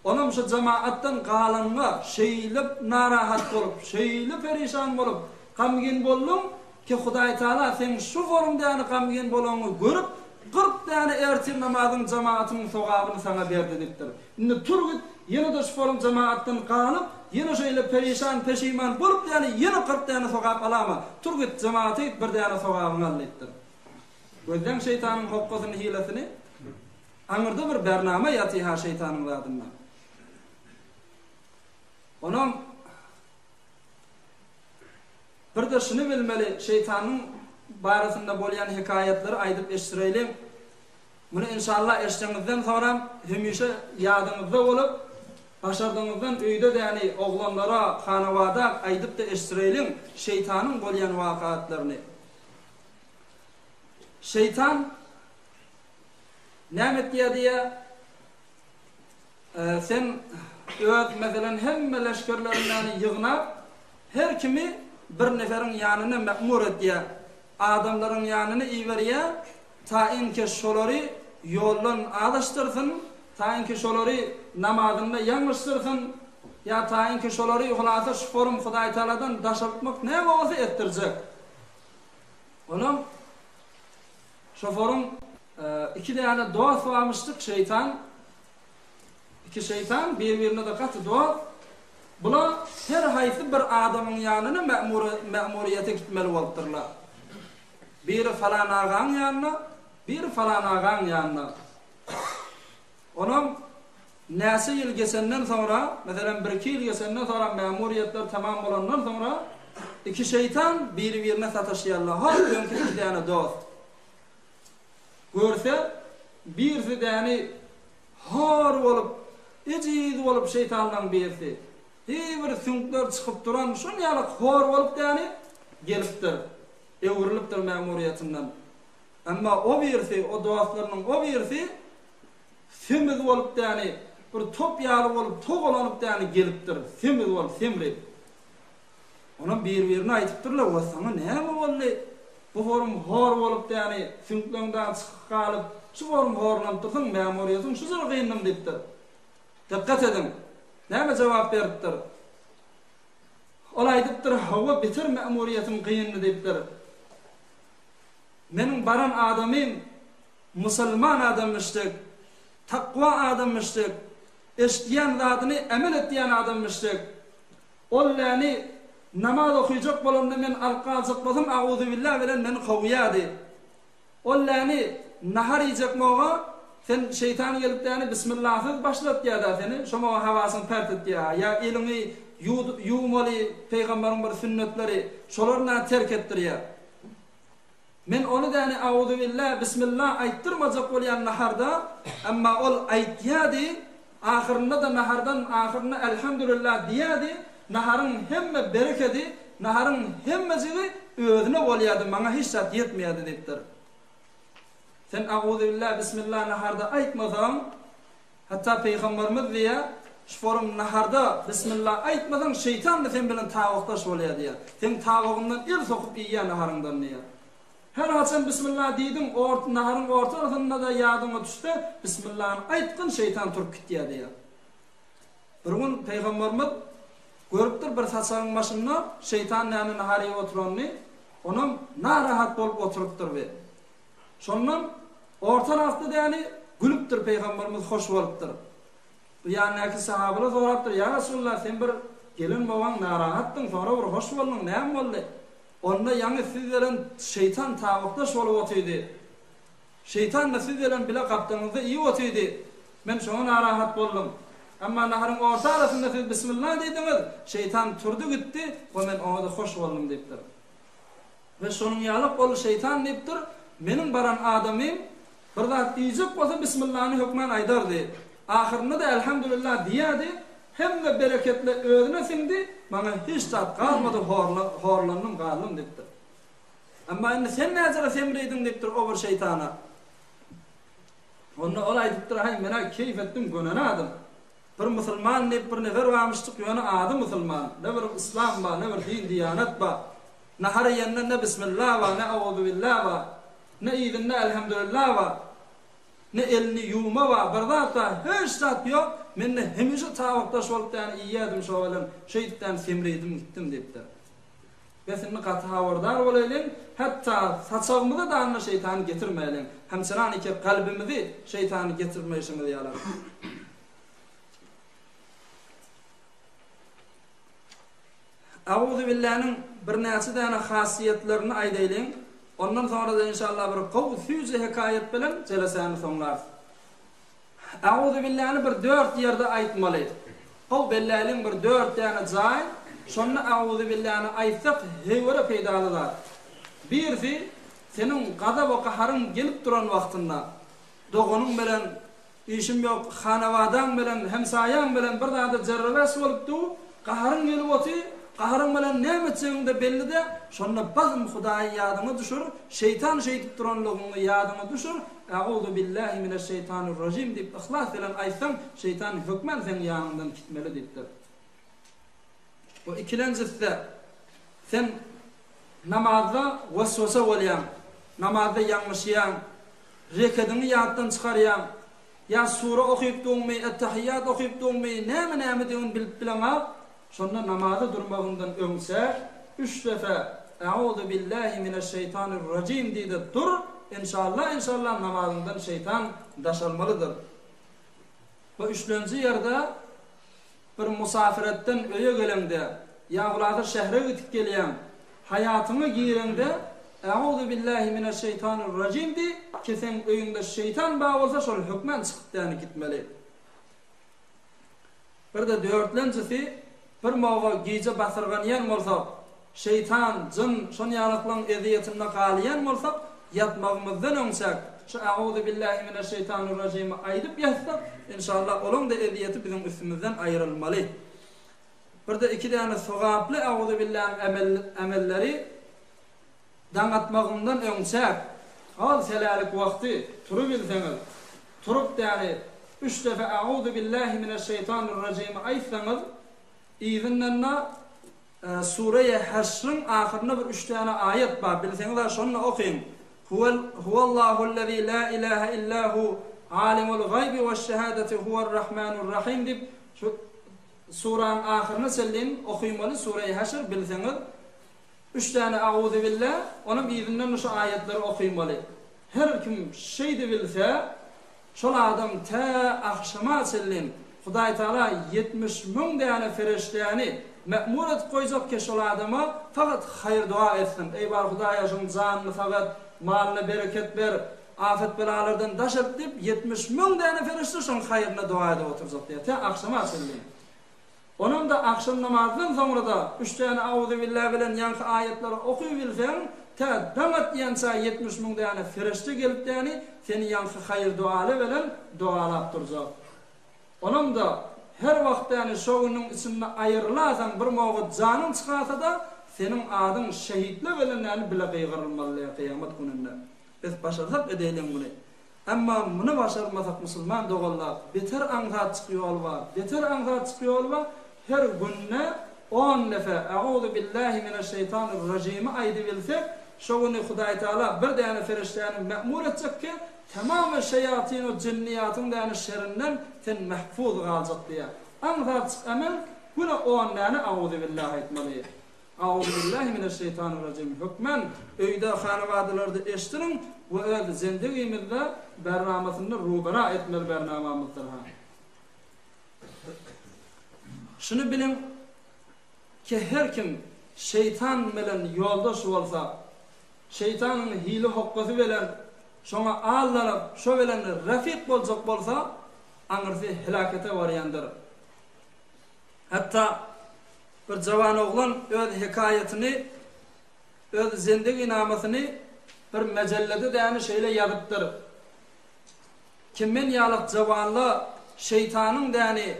onam şu jamaatdan galyňga şeýlip narahat bolup, şeýlip perişan bolup, gamgin boldum ki Hudaý Taala sen şu forumda ýani gamgin bolanyňy görüp 40 tane ertir namazyň jamaatymyň sogabyny sana berdi diýipdir. Indi tur git, ýene de şu forum jamaatdan galyp, ýene şeýle perişan, peşiman bolup ýani ýene 40 tane sogap alama. Tur git jamaaty bir tane sogabyny al diýipdir. Gözden şeytanın hokkasyny hilesini aňyrda bir bername ýaty ha şeytanyň zadynda. Onam bir de şunu bilmeli, şeytanyň barasynda bolýan hikayatlary aýdyp eşdireýlim. Bunu inşallah eşdiňizden sonra hemişe ýadyňyzda bolup, başardyňyzdan öýde ýani oglanlara, hanawada aýdyp da eşdireýlim şeytanyň bolýan wakaatlaryny. Şeytan näme diýär? Sen öz meselen hemme leşkerlerinden ýygnap, her kimi bir neferiň ýanyna ma'mur etýär. Adamlaryň ýanyna iýberýär, taýinki şolary ýoldan adaşdyrsyn, taýinki şolary namazynda ýalňyşdyrsyn, ýa taýinki şolary hulasa şu forum Hudaý Taaladan daşapmak näme bolsa etdirjek. Onam şoforum iki tane dost varmıştık şeytan. İki şeytan birbirine de katı dost. Bula her haysi bir adamın yanına ma'muriyete gitmeli bolupdyrlar. Biri falan ağan yanına, biri falan ağan yanına. Onun näse ýyl geçenden sonra, mesela 1-2 ýyl geçenden sonra ma'muriyetler tamam bolandan sonra iki şeytan bir-birine sataşýarlar. Har öňki iki tane dost. Görse birisi däni har bolup, ejid bolup şeytandan birisi. Bir süňkler çykyp duran şonýaly hor bolup däni gelipdir. Ewrilipdir ma'muriyetinden. Amma o birisi, o dostlarynyň o birisi semiz bolup däni bir top ýaly bolup togalanyp däni gelipdir. Semiz bolup semri. Ona bir-birine aýtypdyrlar, "O sana näme boldy? Bu forum hor bolup däni süňklerden çykyp galyp, şu forum horlanyp dursaň ma'muriýetiň şu zor gynnym" diýipdir. Dikkat edin. Näme jogap beripdir? Ola aýdypdyr, "Hawa beter ma'muriýetim gynny" diýipdir. Meniň baran adamym musulman adammışdyk, takwa adammışdyk, eşdiýän zadyny emel etdiýän adammışdyk. Ollany namaz okuyacak bolanda men alqazyk bolsam auzu billahi bilen meni qowýady. Ollany nahar ýejek moga sen şeytan gelip däni bismillahsyz başlat ýa-da seni şoma hawasyny pert etdiýär. Ya elini yuwmaly peýgamberiň bir sünnetleri şolarna terk etdirýär. Men onu däni auzu billahi bismillah aýtdyrmajak bolýan naharda, amma ol aýtýady, ahyrynda da nahardan ahyrına elhamdülillah diýädi. Naharın hemme bereketi, naharın hemmesini özüne bolýady, maňa hiç zat ýetmeýärdi diýipdir. Sen auzu billahi bismillah naharda aýtmasaň, hatta peýgamberimiz diýär, şu forum naharda bismillah aýtmasaň şeytan da sen bilen tawakdaş bolýar diýär. Sen tawagyndan il sokup ýýär naharyndan diýär. Her haçan bismillah diýdim, naharın ortasynda da ýadyma düşdi, bismillahny aýtgyn şeytan turup gitýär diýär. Bir gün peýgamberimiz görüpdir bir saçagyň başynda şeytan näme nahary oturany, onuň narahat bolup oturupdyr we. Şondan orta tarafda däni gülüpdir peýgamberimiz hoş bolupdyr. Bu ýany sahabalar sorapdyr, "Ya Rasulullah, sen bir gelin bolan narahatdyň, sonra bir hoş boldun, näme boldy?" Onda ýany siz bilen şeytan tawakdaş bolup oturdy. Şeytan da siz bilen bile gapdyňyzda iyi oturdy. Men şoňa narahat boldum. Amma naharyň orta arasynda siz bismillah diýdiňiz, şeytan turdy gitdi, we men oňa da hoş boldum diýipdir. Ve şonuň ýalyp bol şeytan diýipdir, meniň baran adamym bir zat diýjek bolsa bismillahny hökmen aýdardy. Ahyrynda da elhamdülillah diýädi, hemme bereketli özüne sindi, maňa hiç zat galmady, horlannym galym diýipdir. Amma indi sen näzere semreýdiň diýipdir o bir şeytana. Onda ol aýdypdyr, "Hay mena keyf etdim, gönanadım. Bir musulman ne bir nefer varmışdyk, ýöne ady musulman, ne bir islam ba, ne bir din diýanet ba. Nahar ýenne ne bismillah ba, ne auzu billah ba, ne ýygyň ne elhamdülillah ba, ne elini yuwma ba, bir zat hiç zat ýok. Men hemije tawakdaş bolup däni ýedim şo bilen, şeytan semreýdim gitdim" diýipdir. Ve seni katı havardar olayım, hatta saçağımıza da anla şeytanı getirmeyelim. Hem senan ki kalbimizi şeytanı getirmeyişimiz yalar. Auzu billah'nın bir näçe däne hasiyetlerini aýdaýlyň. Ondan sonra da inşallah bir gowsy hekayet bilen jelasäni soňlar. Auzu billah'ny bir 4 ýerde aýtmaly. Gaw billah'nyň bir 4 däne jaý, şonu auzu billah'ny aýtsak hewere peýdalylar. Birisi senin gadab we qaharyň gelip duran wagtynda, dogonyň bilen işim ýok, hanawadan bilen, hemsaýaň bilen bir dada jarrabas bolupdy, qaharyň gelip oty. Qaharyň bilen näme etseňde belli de, şonda bazym Hudaý ýadyma düşür, şeytan şeýtip duranlygyny ýadyma düşür. Auzu billahi mineşşeytanirracim diýip ihlas bilen aýtsaň, şeytan hökmen sen ýanyndan gitmeli diýipdir. Bu ikilenjisi sen namazda waswasa bolýan, namazda ýalňyşýan, rekatini ýatdan çykarýan, ya sura okuyup durmy, ettehiyyat okuyup durmy, näme diýen bilip bilen şonda namaza durmagyndan öňse 3 defa Euzu billahi mineşşeytanirracim diýdi dur, inşallah namazyndan şeytan daşalmalydyr. Bu üçlenji ýerde bir musafiretten öye gelende, yağladır şehre gitip gelen, hayatını girende, Euzu billahi mineşşeytanirracim di, kesen öyünde şeytan bağ olsa şol hükmen çıkıp gitmeli. Bir de dörtlencisi, bir mava giyce basırgan yen olsa, şeytan, cın, şon yanıklan eziyetine kaliyen olsa, yatmağımızdan önsek, şu Euzu billahi mineşşeytanirracim'i aydıp yatsak, inşallah onun da eziyeti bizim üstümüzden ayrılmalı. Bir de iki tane sogaplı Euzu billahi emelleri dangatmağından önsek, al selalik vakti, turup bilseniz, turup yani 3 defa Euzu billahi mineşşeytanirracim'i aytsanız, izinlenle Sure-i Haşr'ın ahirine bir 3 tane ayet var. Bilseniz şunu okuyun. Huvallahu'llezî la ilahe illahu alimul gaybi ve şehadeti huve'r-rahmanur-rahim dip şu suranın ahirine selin okuymalı Sure-i Haşr bilseniz 3 tane Euzu billah onun izinden şu ayetleri okuymalı. Her kim şeydi bilse şol adam ta akşama selin Hudaý Taala 70 000 tane ferişteni me'mur et koyacak ki şol adama fakat hayır dua etsin. Ey bar Hudaýa şun canını fakat malını bereket ver, afet belalardan daş et dip 70 000 tane ferişte şun hayırına dua edip oturacak diye. Ta akşama selin. Onun da akşam namazından sonra da 3 tane Euzu billahi bilen yankı ayetleri okuyabilsen ta damat yansa 70 000 tane ferişte gelip yani seni yankı hayır dualı bilen dualap duracak. Onun da her vakt yani şoğunun içinde ayrılasan bir mağut canın çıkarsa da senin adın şehitle bilen yani bile kıygırılmalı kıyamet gününde. Biz başarsak edelim bunu. Ama bunu başarmasak Müslüman doğullar beter anzat çıkıyor olva. Beter anzat çıkıyor olva her günne 10 defa Euzu billahi mineşşeytanirracim'i aydı bilsek şoğunu Hudaý Taala bir tane feriştenin me'mur edecek ki tamamen şeyatin ve cinniyatın da yani şerrinden sen mahfuz kalacak diye. Anzat hemen buna 10 tane Euzu billahi etmeli. Euzu billahi mineşşeytanirracim. Hükmen öyde hanavadılarda eştirin ve öz zindagimizde bernamasını rubara etmeli bernamamızdır ha. Şunu bilin ki her kim şeytan bilen yoldaş olsa, şeytanın hile hokkası bilen şona ağlarıp, şo bilen rafik bolacak bolsa, anırsı helakete varyandır. Hatta bir cavan oğlan öz hikayetini, öz zindagi namasını bir mecellede de yani şeyle yazıptır. Kimmen yalık cavanla şeytanın da yani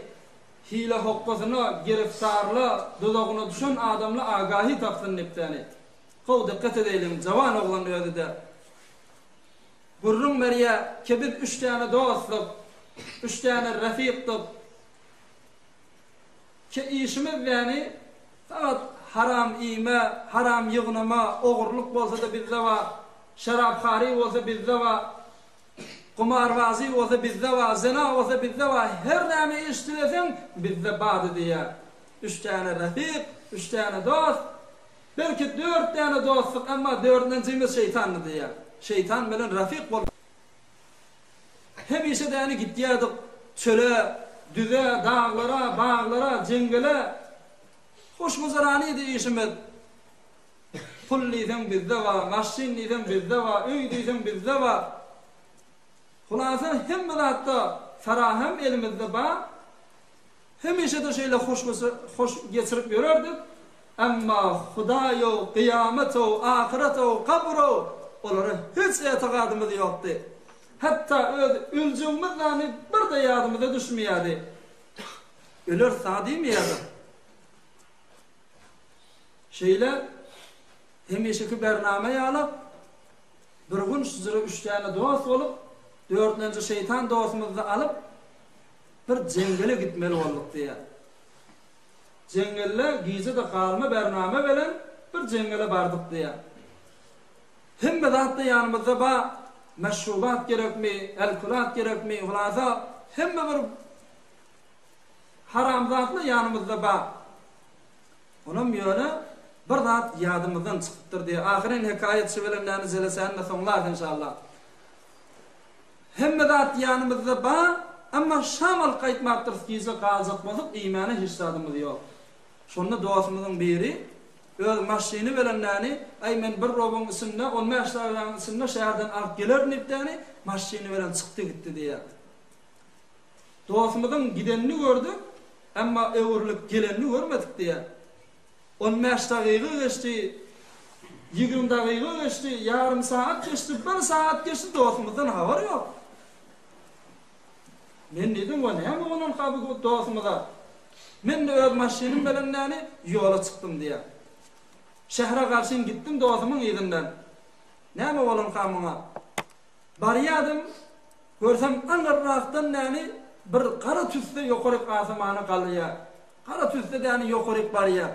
hile hokkasını, giriftarlı, dudağına düşen adamla agahi taksın niptani. Kov dikkat edelim, cavan oğlan özü de. Gurrun meriye kebir 3 tane dostluk, 3 tane rafiqtık. Ki işimiz yani fakat haram iyme, haram yığınama, oğurluk bolsa da bizde var, şarapkhari olsa bizde var, kumarvazi olsa bizde var, zina olsa bizde var, her neyme iştilesen bizde badı diye. 3 tane rafiq, 3 tane dost, belki 4 tane dostluk ama 4'üncüsü şeytanlı diye. Şeytan bilen rafiq bol. Hem işe de yani gittiyadık çöle, düze, dağlara, bağlara, cengele. Hoşguzarani de işimiz. Pulliysen bizde var, maşinliysen bizde var, öydiysen bizde var. Hulasa hem de hatta farahem elimizde var. Hem işe de şeyle hoş geçirip görürdük. Ama Hudayo, kıyameto, ahireto, kabro onlara hiç etikadımız yoktu. Hatta ölcüğümüz yani bir de yadımıza düşmeyedi. Ölür sağ değil mi yadı? Şeyle hem işeki bername alıp bir gün sizlere 3 tane dost olup 4. şeytan dostumuzu alıp bir cengele gitmeli olduk diye. Cengelle gize de kalma bername bilen bir cengele bardık diye. Hem de hatta yanımızda ba meşrubat gerekmi, alkolat gerekmi, hulasa hem de bir haram zatla yanımızda ba. Onun yönü bir zat yadımızdan çıkıptır diye. Ahirin hikayetçi bilimlerini zelesen de sonlar inşallah. Hem de zat yanımızda ba Amma şamal qaytmapdyr gize gazak bolup imana hiç tadymyz ýok. Şonda dostumyzyň biri öz maşyny bilenläni ay men bir robun üstünde 10 yaşlardan üstünde şäherden alyp gelerdipdäni maşyny bilen çykdy gitdi diýär. Dostumyzyň gidenini gördük, amma öwürlük gelenini görmedik diýär. 10 daqiqa geçti, 20 daqiqa geçti, yarım saat geçti, 1 saat geçti, dostumyzdan habar ýok. Men dedim, "O näme bolan haby dostumyza?" Men de öz maşynym bilenläni ýola çykdym diýär. Şähre garşyn gitdim dostumyň ýygynden. Näme bolan hamyňa? Barýadym, görsem aňyrrakdan näme bir qara tüsde ýokaryk asmana galýar. Qara tüsde däni ýokaryk barýar.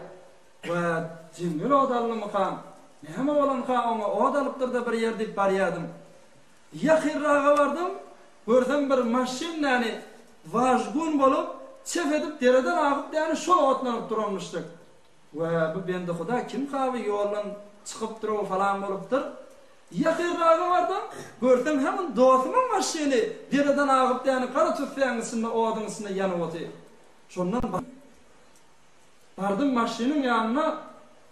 Wa jingil odalmy ham. Näme bolan hamyňa? Odalypdyr da bir ýerde barýadym. Ýakynraga bardym, görsem bir maşyn näme wajgun bolup çef edip dereden agyp däni şol otlanyp durmuşdyk. Wa bu bende Huda kim haby ýoldan çykyp durup falan bolupdyr. Ýakynraga bardym, görsem hemen dostumyň maşyny dereden agyp däni qara tüsleňisinde odyňysynda ýanyp oty. Şondan bardym maşynyň ýanyna,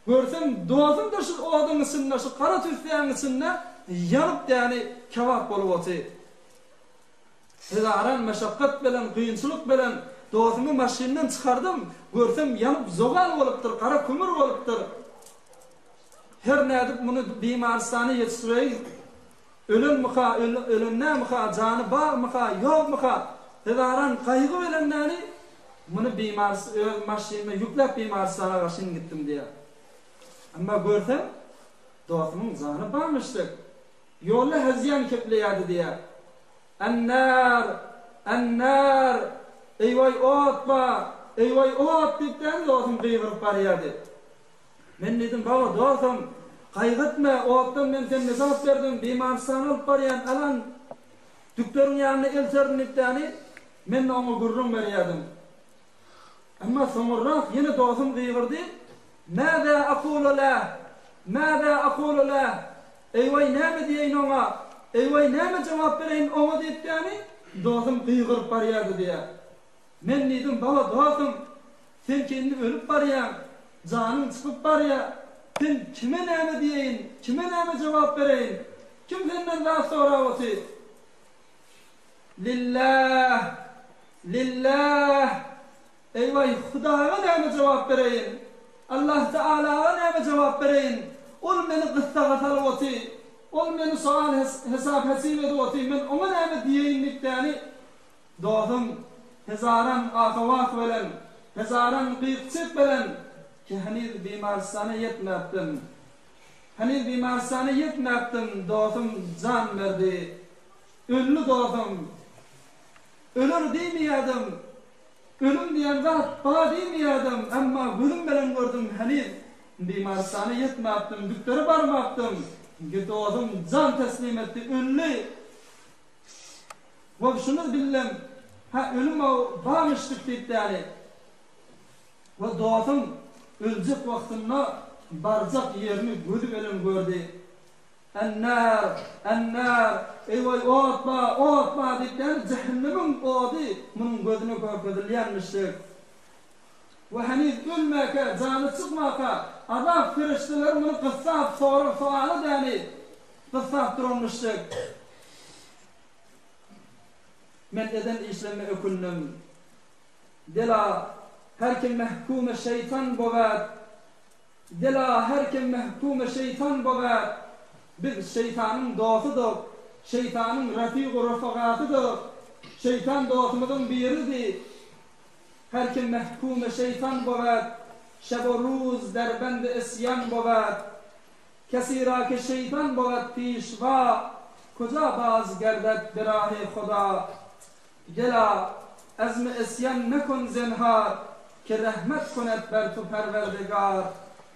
görsem dostum da şu odyňysynda şu qara tüsleňisinde ýanyp däni kebap bolup oty. Hezaran meşakkat bilen, kıyınçılık bilen dostumu maşininden çıkardım. Görsem yanıp zogal bolupdyr, qara kömür bolupdyr. Her nädip bunu bimaristana ýetişdirýär. Ölen mıha, ölenne mıha, jany bar mıha, ýok mıha. Hezaran kaýgy bilen näni bunu maşinime ýükläp bimaristana gaşyn gitdim diýär. Amma görsem dostumyň jany barmyşdyk. Ýolda hezyan kepleýärdi diýär. Ennar, eyvay otma, eyvay ot dipden dostum gıygyryp barýardy. Men dedim, "Baba dostum, gaýgatma, otdan men seni nezap berdim, bimaristana alyp barýan alan dükdörüň ýanyna elterdipdäni, men oňa gurrun berýärdim." Amma soňra ýene dostum gıygyrdy. "Mäze aqulu la? Eyvay näme diýeň oňa? Eyvay näme jogap bereýin oňa?" diýipdäni, dostum gıйgyryp barýardy diýär. Men dedim, "Baba dostum, sen kendi ölüp barýan, janyň çykyp barýar. Sen kime näme diýeň? Kime näme jogap bereýin? Kim senden daha sorawaty?" Lillah. Eyvay Hudaga näme jogap bereýin? Allah Taalaga näme jogap bereýin? Ol meni gyssaga salwaty. Ol meni sual hesap hasib edýär. Men ona näme diýeýin dipdäni, dostum hezaran ahwat bilen, hezaran gıýçyk bilen ki henüz bimaristana ýetmäpdim. Dostum jan berdi. Öllü dostum. Ölür diýmeýärdim. Ölüm diýen zat bana diýmeýärdim, amma gözüm bilen gördüm henüz bimaristana ýetmäpdim, dükdöre barmapdym. Dostum can teslim etdi, öllü. Wa şunu bildim, ölüm barmışdyk diýipdäni. Wa dostum öljek wagtynda barjak ýerini gözü bilen gördü. Ennar, eyvay otma diýipdäni cehennemiň ody munyň gözüne körpedilýänmişdir. Wa henüz ölmäke, jany çykmaka, azap ferişteler muny gysap soraly däni, gysap durmuşdyk. Men eden işlemi öküldüm. Dela her kim mehkume şeytan bogat. Biz şeytanın dostudur. Şeytanın rafiqu rafaqatıdır. Şeytan dostumuzun biridir. Her kim mehkume şeytan bogat. Şeb-o ruz derbende isyan bogat. Kesira ke şeytan bogat pişva. Koca baz gerdet birahi Huda. Gela ezmi isyan mekun zinhar. Ki rahmet kunet ber tu perverdigar.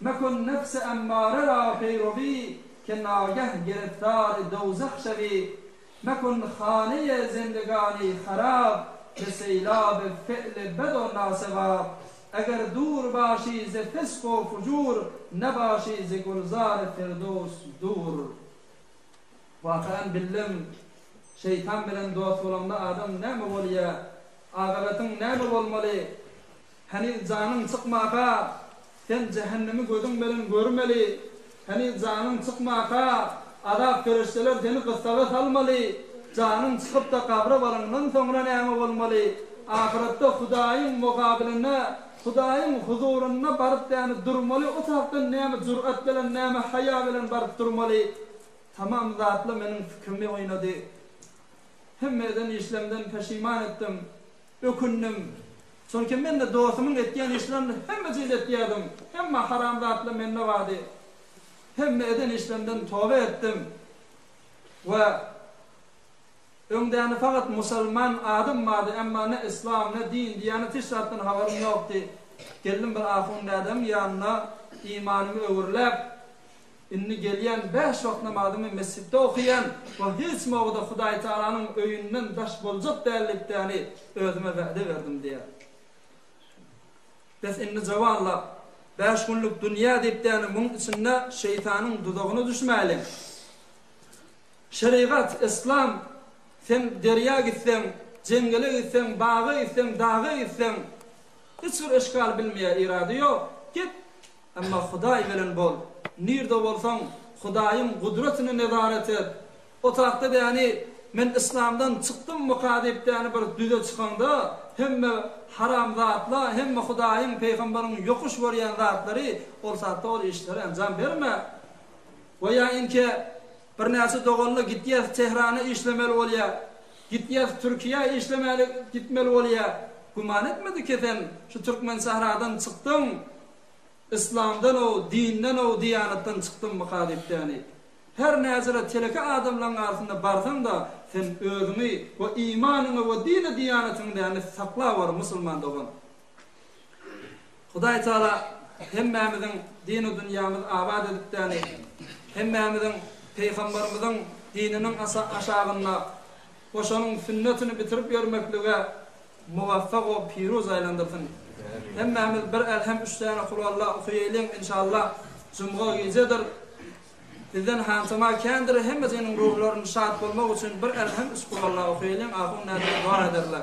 Mekun nefsi emmare ra peyrovi. Ki nageh giriftar dozak şevi. Mekun khaniye zindegani kharab. Ki seylab fi'l bedo nasivab. Eger dur bashi ze fisk o fucur. Nebashi ze gulzar firdos dur. Vakaen billim şeytan bilen dost bolanda adam näme bolýar? Agabatyň näme bolmaly? Hani janyň çykmaka, sen cehennemi gözüň bilen görmeli. Hani janyň çykmaka, azap ferişteler seni kısaga salmaly. Janyň çykyp da kabra barandan soňra näme bolmaly? Ahiretde Hudaýyň mukabiline, Hudaýyň huzuruna baryp ýani durmaly. O tarapdan näme jur'at bilen, näme haya bilen baryp durmaly. Tamam zatly meniň fikrimi oýnady. Hemmeden işlemden peşiman etdim. Ökündim. Çünkü men de dostumyň etýän işlerini hemme etýärdim. Hemme haram zatly menne wady. Hemme eden işlemden tövbe etdim. Ve öňdäni fakat musulman adam vardı, emma ne İslam, ne din, diýanet işlerden habarym ýokdy. Geldim bir afun adam ýanyna imanymı öwürläp, inni gelýän 5 wagt namazymy mesjidde okuyan we hiç mawda Hudaý Taalanyň öýünden daş boljak dällikdäni özüme wa'de berdim diýär. Biz inni jawanla 5 günlük dünýä diýipdäni muň içinde şeytanyň dudagyna düşmäli. Şeriat, İslam, sen derya gitsen, jengele gitsen, bağa gitsen, dağa gitsen, hiç bir eşkal bilmeýär irady ýok. Git, amma Hudaý bilen bol. Nirde bolsaň, Hudaýyň gudretine nezaret et. O tarapda ýani men İslamdan çykdym mukadip ýani bir düze çykanda, hemme haram zatlar, hemme Hudaýyň peýgamberiň ýokuş berýän zatlary ol satda ol işleri enjam berme. We ýa-inki bir näse doganly gitýär Tehrany işlemeli bolýar. Gitýär Türkiýe işlemeli gitmeli bolýar. Guman etmedi ki sen şu Türkmen sahradan çykdyň. İslamdan o, dinden o, diyanatdan çykdym mukadipdäni. Her näzere teleke adamlaryň arasynda barsaň da sen özüňi we imanyňy we dini diyanatyňdan saklap bar musulman dogan. Hudaý Taala hemmemiziň dini dünýämizi abad edipdäni, hemmemiziň peýgamberimiziň dininiň aşagyna oşanyň sünnetini bitirip ýörmeklige muwaffaq we piruz aýlandyrsyn. Hemmemiz bir elhem 3 tane Kur'an'la okuyaylım inşallah. Cumhur gecedir. Bizden hansama kendir hemmesinin ruhlarını şahat olmak için bir elhem 3 Kur'an'la okuyaylım. Ahun nerede dua ederler.